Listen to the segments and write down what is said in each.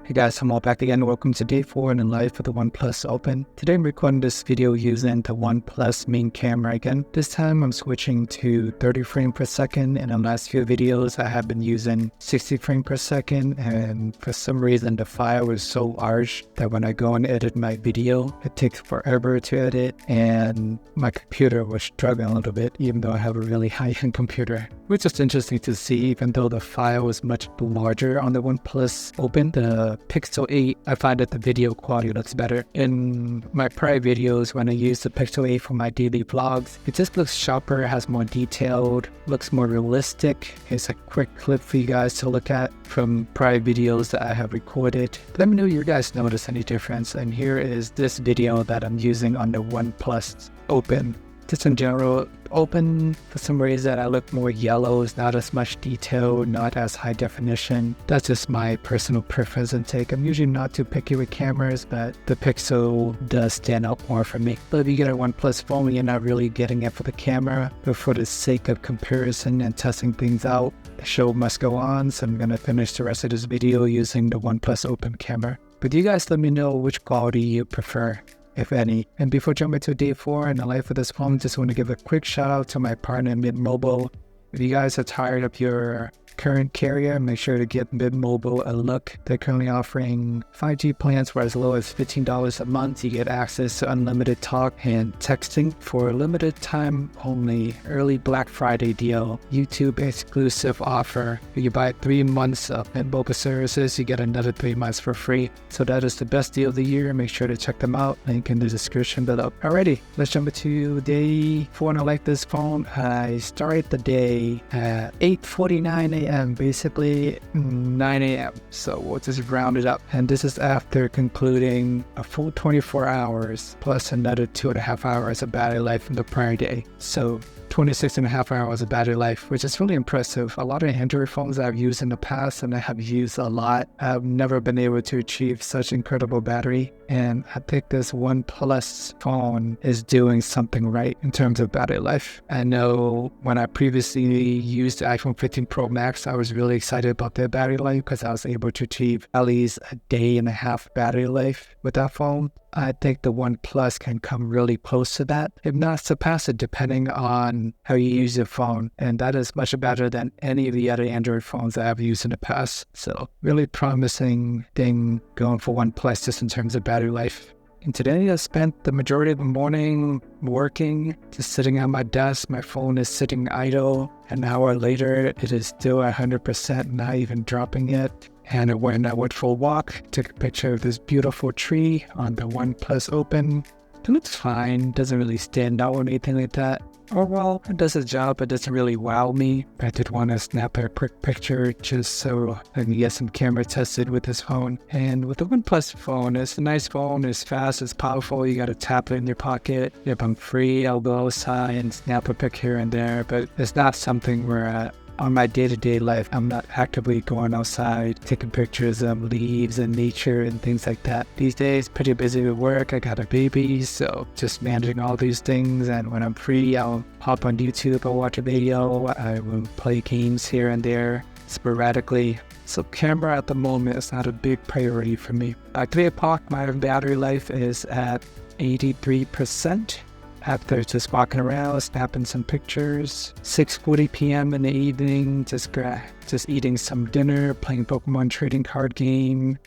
Hey guys, I'm all back again. Welcome to day 4 in the life of the OnePlus Open. Today I'm recording this video using the OnePlus main camera again. This time I'm switching to 30 frames per second. In the last few videos I have been using 60 frames per second, and for some reason the file is so large that when I go and edit my video, it takes forever to edit, and my computer was struggling a little bit even though I have a really high-end computer. Which is interesting to see, even though the file is much larger on the OnePlus Open, the Pixel 8, I find that the video quality looks better. In my prior videos, when I use the Pixel 8 for my daily vlogs, it just looks sharper, has more detailed, looks more realistic. Here's a quick clip for you guys to look at from prior videos that I have recorded. Let me know if you guys notice any difference. And here is this video that I'm using on the OnePlus Open. Just in general, Open, for some reason I look more yellow, it's not as much detail, not as high definition. That's just my personal preference and take. I'm usually not too picky with cameras, but the Pixel does stand out more for me. But if you get a OnePlus phone, you're not really getting it for the camera, but for the sake of comparison and testing things out, the show must go on, so I'm going to finish the rest of this video using the OnePlus Open camera. But you guys let me know which quality you prefer, if any. And before jumping to day 4 in the life of this phone, just want to give a quick shout out to my partner Mint Mobile. If you guys are tired of your current carrier, make sure to give Mint Mobile a look. They're currently offering 5G plans for as low as $15 a month. You get access to unlimited talk and texting for a limited time only. Early Black Friday deal, YouTube exclusive offer. If you buy 3 months of Mint Mobile services, you get another 3 months for free. So that is the best deal of the year. Make sure to check them out. Link in the description below. Alrighty, let's jump into day 4 and I like this phone. I started the day at 8:49 a.m. basically 9 a.m. So we'll just round it up. And this is after concluding a full 24 hours plus another 2.5 hours of battery life from the prior day. So 26.5 hours of battery life, which is really impressive. A lot of Android phones I've used in the past and I have used a lot, I've never been able to achieve such incredible battery. And I think this OnePlus phone is doing something right in terms of battery life. I know when I previously used the iPhone 15 Pro Max, I was really excited about their battery life because I was able to achieve at least a day and a half battery life with that phone. I think the OnePlus can come really close to that, if not surpass it, depending on how you use your phone. And that is much better than any of the other Android phones that I've used in the past. So really promising thing going for OnePlus just in terms of battery life. And today I spent the majority of the morning working, just sitting at my desk. My phone is sitting idle. An hour later, it is still 100%, not even dropping yet. And when I went for a walk, took a picture of this beautiful tree on the OnePlus Open. It looks fine, doesn't really stand out or anything like that. Or well, it does its job, but doesn't really wow me. I did want to snap a quick picture just so I can get some camera tested with this phone. And with the OnePlus phone, it's a nice phone, it's fast, it's powerful, you gotta tap it in your pocket. If I'm free, I'll go outside and snap a pic here and there, but it's not something where on my day-to-day life, I'm not actively going outside, taking pictures of leaves and nature and things like that. These days, pretty busy with work. I got a baby, so just managing all these things. And when I'm free, I'll hop on YouTube, I'll watch a video. I will play games here and there sporadically. So camera at the moment is not a big priority for me. At 3 o'clock, my battery life is at 83%. After just walking around, snapping some pictures. 6:40 p.m. in the evening, just eating some dinner, playing Pokemon trading card game,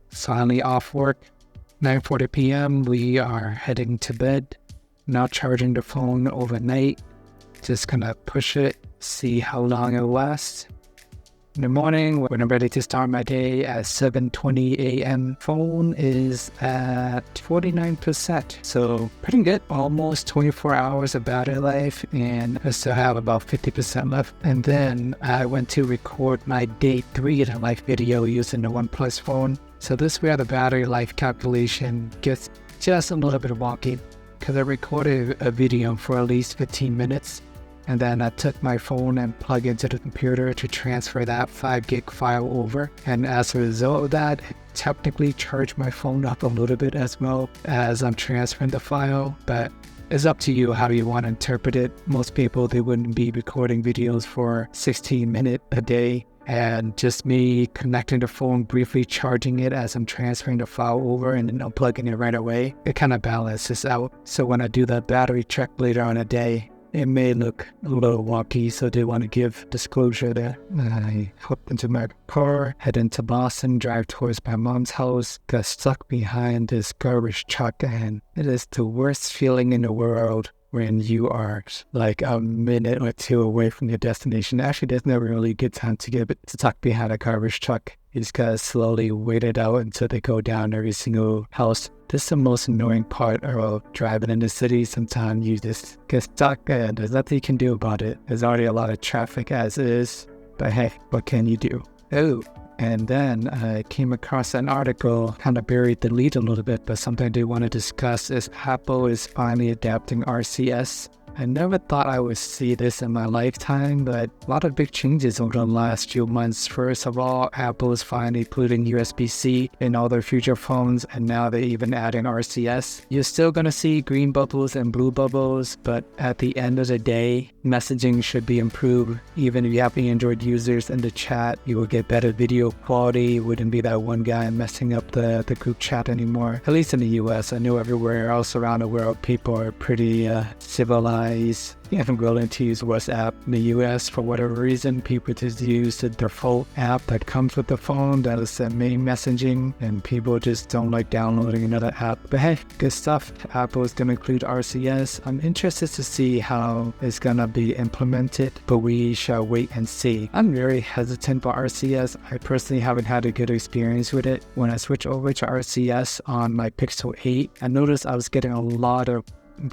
finally off work. 9:40 p.m. we are heading to bed. Not charging the phone overnight. Just gonna push it, see how long it'll last. In the morning, when I'm ready to start my day at 7:20 a.m., phone is at 49%. So pretty good, almost 24 hours of battery life, and I still have about 50% left. And then I went to record my day 3 of the life video using the OnePlus phone. So this is where the battery life calculation gets just a little bit wonky, because I recorded a video for at least 15 minutes. And then I took my phone and plugged into the computer to transfer that 5 gig file over. And as a result of that, it technically charged my phone up a little bit as well as I'm transferring the file. But it's up to you how you want to interpret it. Most people, they wouldn't be recording videos for 16 minutes a day and just me connecting the phone, briefly charging it as I'm transferring the file over and then unplugging it right away, it kind of balances out. So when I do the battery check later on a day, it may look a little wonky, so I did want to give disclosure there. I hopped into my car, head into Boston, drive towards my mom's house, got stuck behind this garbage truck, and it is the worst feeling in the world when you are like a minute or two away from your destination. Actually, there's never really a good time to get stuck behind a garbage truck. You just gotta slowly wait it out until they go down every single house. This is the most annoying part of driving in the city. Sometimes you just get stuck and there's nothing you can do about it. There's already a lot of traffic as is, but hey, what can you do? Oh, and then I came across an article, kind of buried the lead a little bit, but something I do want to discuss is Apple is finally adapting RCS. I never thought I would see this in my lifetime, but a lot of big changes over the last few months. First of all, Apple is finally putting USB-C in all their future phones, and now they even add in RCS. You're still going to see green bubbles and blue bubbles, but at the end of the day, messaging should be improved. Even if you have Android users in the chat, you will get better video quality. Wouldn't be that one guy messing up the group chat anymore. At least in the US. I know everywhere else around the world, people are pretty civilized. You haven't willing to use WhatsApp. In the US, for whatever reason, people just use the default app that comes with the phone that is the main messaging, and people just don't like downloading another app. But hey, good stuff. Apple is going to include RCS. I'm interested to see how it's going to be implemented, but we shall wait and see. I'm very hesitant about RCS. I personally haven't had a good experience with it. When I switched over to RCS on my Pixel 8, I noticed I was getting a lot of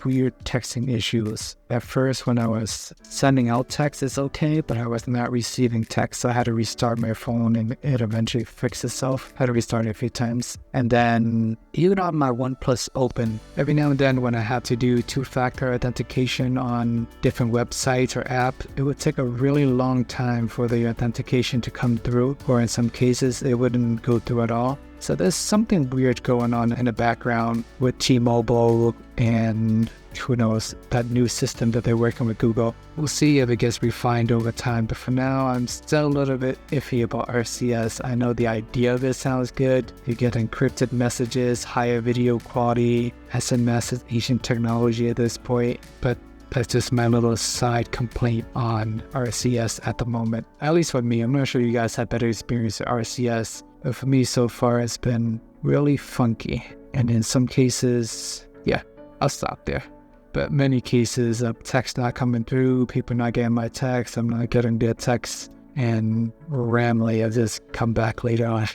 weird texting issues. At first, when I was sending out text, it's okay, but I was not receiving text, so I had to restart my phone and it eventually fixed itself. I had to restart it a few times. And then, even on my OnePlus Open, every now and then when I had to do two-factor authentication on different websites or apps, it would take a really long time for the authentication to come through, or in some cases, it wouldn't go through at all. So there's something weird going on in the background with T-Mobile and who knows, that new system that they're working with Google. We'll see if it gets refined over time, but for now, I'm still a little bit iffy about RCS. I know the idea of it sounds good. You get encrypted messages, higher video quality, SMS is ancient technology at this point, but that's just my little side complaint on RCS at the moment. At least for me, I'm not sure you guys have better experience with RCS. But for me so far, it's been really funky. And in some cases, yeah, I'll stop there. But many cases of text not coming through, people not getting my text, I'm not getting their text, and randomly I just come back later on.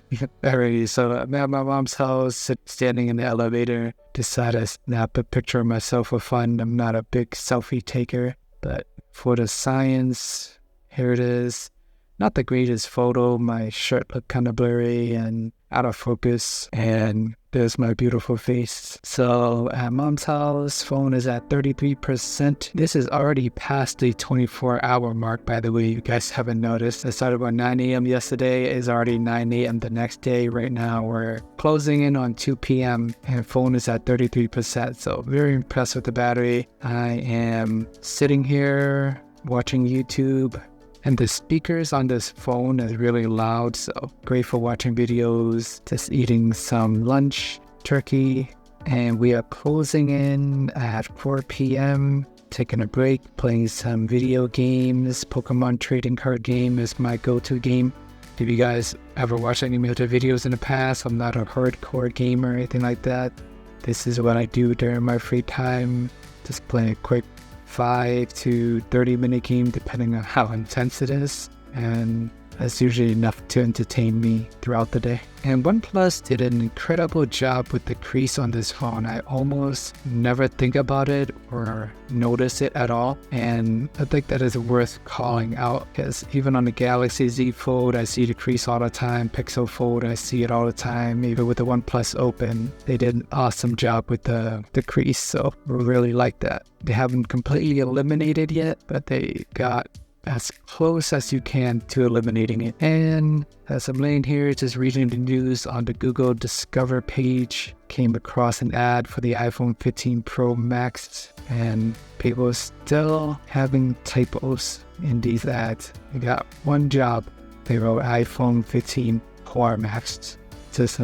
Alrighty, so I'm at my mom's house, standing in the elevator, decided to snap a picture of myself for fun. I'm not a big selfie taker, but for the science, here it is. Not the greatest photo. My shirt looked kind of blurry and out of focus, and there's my beautiful face. So at mom's house, phone is at 33%. This is already past the 24-hour mark, by the way. You guys haven't noticed. I started about 9 a.m. yesterday. It's already 9 a.m. the next day. Right now, we're closing in on 2 p.m. and phone is at 33%. So very impressed with the battery. I am sitting here watching YouTube. And the speakers on this phone is really loud, so great for watching videos, just eating some lunch, turkey, and we are closing in at 4 p.m., taking a break, playing some video games. Pokemon trading card game is my go-to game. If you guys ever watched any of the videos in the past, I'm not a hardcore gamer or anything like that. This is what I do during my free time, just play a quick 5 to 30 minute game depending on how intense it is, and that's usually enough to entertain me throughout the day. And OnePlus did an incredible job with the crease on this phone. I almost never think about it or notice it at all, and I think that is worth calling out, because even on the Galaxy Z Fold, I see the crease all the time. Pixel Fold, I see it all the time. Even with the OnePlus Open, they did an awesome job with the crease, so I really like that. They haven't completely eliminated yet, but they got as close as you can to eliminating it. And as I'm laying here just reading the news on the Google Discover page, came across an ad for the iPhone 15 Pro Max, and people are still having typos in these ads. They got one job: They wrote iPhone 15 Pro Max. Just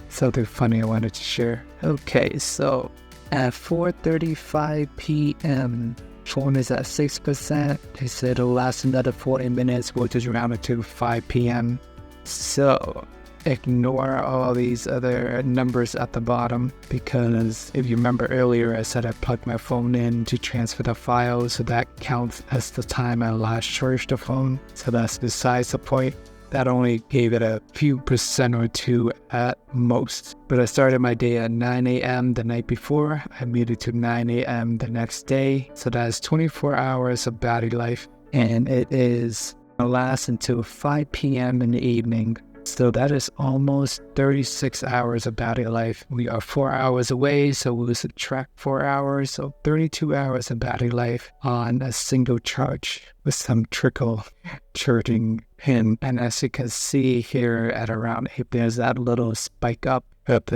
something funny I wanted to share. Okay, so at 4:35 p.m., phone is at 6%. They said it'll last another 40 minutes, which is rounded to 5 p.m. So ignore all these other numbers at the bottom, because if you remember earlier, I said I plugged my phone in to transfer the files, so that counts as the time I last charged the phone. So that's besides the point. That only gave it a few percent or two at most. But I started my day at 9 a.m. the night before. I made it to 9 a.m. the next day. So that's 24 hours of battery life. And it is going to last until 5 p.m. in the evening. So that is almost 36 hours of battery life. We are 4 hours away, so we'll subtract 4 hours. So 32 hours of battery life on a single charge with some trickle charging pin. And as you can see here at around 8, there's that little spike up at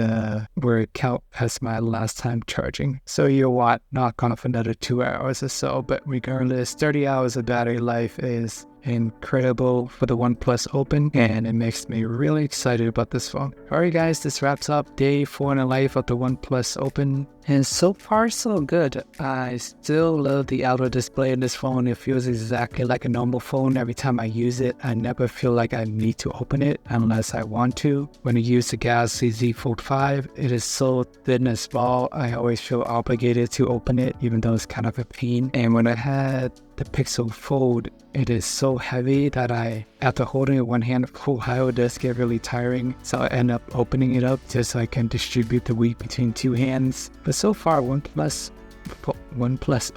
where it counts as my last time charging. So you'll knock off another 2 hours or so. But regardless, 30 hours of battery life is incredible for the OnePlus Open, and it makes me really excited about this phone. Alright guys, this wraps up day 4 in the life of the OnePlus Open, and so far so good. I still love the outer display in this phone. It feels exactly like a normal phone. Every time I use it, I never feel like I need to open it unless I want to. When I use the Galaxy Z Fold 5, it is so thin and small, I always feel obligated to open it, even though it's kind of a pain. And when I had the Pixel Fold, it is so heavy that after holding it one hand for a while, it does get really tiring. So I end up opening it up just so I can distribute the weight between 2 hands. But so far, OnePlus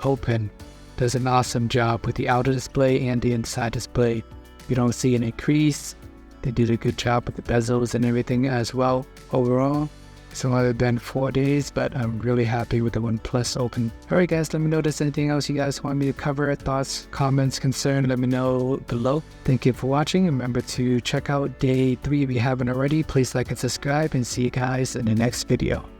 Open does an awesome job with the outer display and the inside display. You don't see any crease. They did a good job with the bezels and everything as well. Overall, it's only been 4 days, but I'm really happy with the OnePlus Open. Alright guys, let me know if there's anything else you guys want me to cover. Thoughts, comments, concern, let me know below. Thank you for watching. Remember to check out day 3 if you haven't already. Please like and subscribe, and see you guys in the next video.